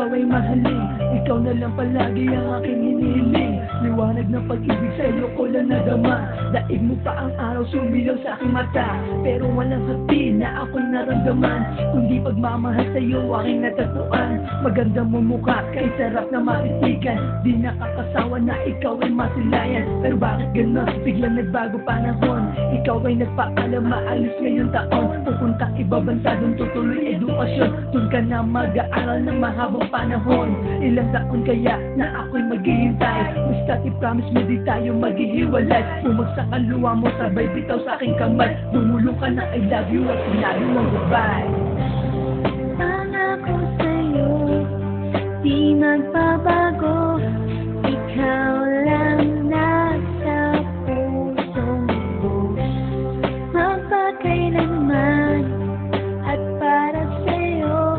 ikaw ay mahalin. Ikaw na lang palagi ang aking hinihiling. Liwanag ng pag-ibig sa'yo ko lang nadama. Daig mo pa ang araw sumilaw sa aking mata. Pero walang hati na ako'y naramdaman, kundi pagmamahal sa'yo aking natatuan. Maganda mo mukha, kay sarap na matitigan. Di nakakasawa na ikaw ay masilayan. Pero bakit ganon? Biglang nagbago panahon. Ikaw ay nagpaalam, maalis ngayong taon. Pupuntang iba bansa, dun tutuloy edukasyon. Dun ka na mag-aaral ng mahabang panahon. Ilang taon kaya na ako'y maghihintay. Basta't i-promise mo di tayo maghihiwalay. Bumagsak ang luha mo, sabay bitaw sa aking kamay. Bumulong ka na I love you at sinabi mong goodbye. Pangako sa'yo, di magbabago. Ikaw lang nasa pusong ko, magpakailanman. At para sa'yo,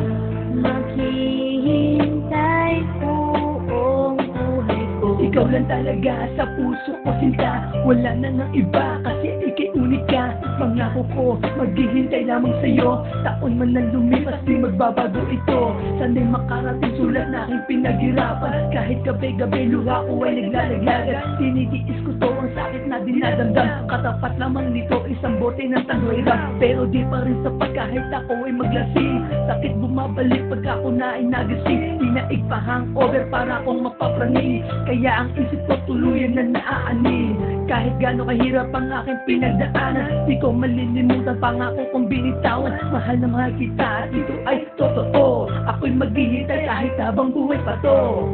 maghihintay buong buhay ko. Ikaw lang talaga sa puso ko sinta. Wala na ng iba kasi ika'y unika. Pangako ko, maghihintay lamang sa'yo. Taon man na lumipas, di magbabago ito. Sana'y makarating sulat na aking pinaghirapan. Kahit gabi-gabi luha ko ay naglalaglagan. Tinitiis ko to ang sakit na dinadamdam. Katapat lamang nito isang bote ng tanwera. Pero di pa rin sapat kahit ako ay maglasing. Sakit bumabalik pag ako na ay nagising. Dinaig pa hangover para akong mapapraning. Kaya ang isip ko tuluyan na naaanin. Kahit gaano kahirap ang aking pinagdaanan, di ko malilimutan, pangako kong binitawan. Mahal na mahal kita at ito ay totoo. Ako'y maghihintay kahit habang buhay pa to.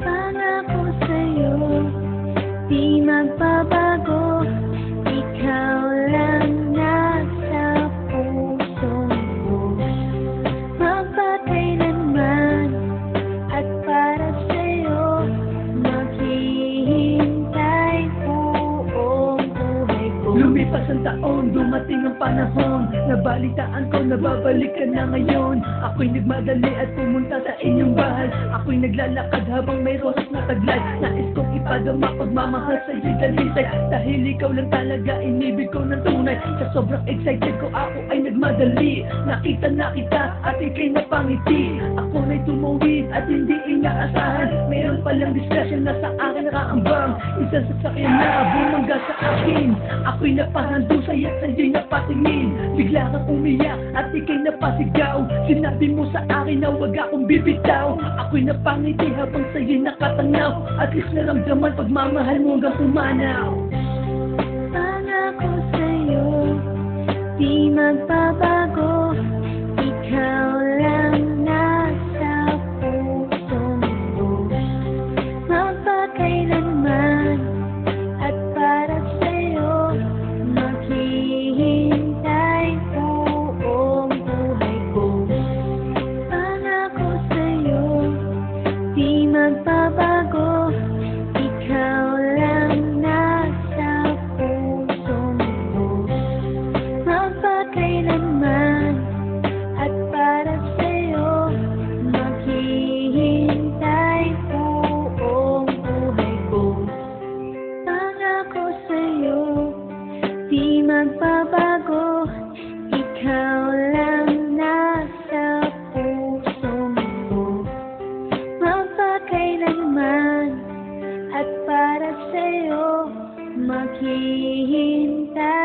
Pangako sa'yo, di magbabago. Ikaw lang nasa pusong ko, magpakailanman. At para sa'yo, maghihintay buong buhay ko. Lumipas ang taon, dumating ang panahon. Nabalitaan ko, nababalik ka na ngayon. Ako'y nagmadali at pumunta sa inyong bahay. Ako'y naglalakad habang may rosas na taglay. Nais kong ipadama pagmamahal sa'yo'y dalisay. Dahil ikaw lang talaga inibig ko ng tunay. Sa sobrang excited ko ako ay nagmadali. Nakita na kita at ika'y napangiti. Ako na'y tumuwid at hindi inaasahan. Mayroon palang discussion na sa akin nakaambang. Isang sasakyan na bumangga sa akin. Ako'y napahandusay at sa'yo'y napatingin. Bigla kang umiyak at ika'y napasigaw. Sinabi mo sa akin na wag akong bibitaw. Ako'y napangiti habang sa'yo'y nakatanaw. At least naramdaman pagmamahal mo hanggang pumanaw. Pangako sa'yo, di magbabago. Ikaw lang nasa pusong ko, magpakailanman. At para sa'yo, maghihintay buong buhay ko. Pangako sa'yo, di magbabago. Ikaw lang nasa pusong ko, magpakailanman. At para sa'yo, maghihintay buong buhay ko. Pangako sa'yo, di magbabago. Ikaw lang nasa pusong ko, magpakailanman. At para sa'yo, maghihintay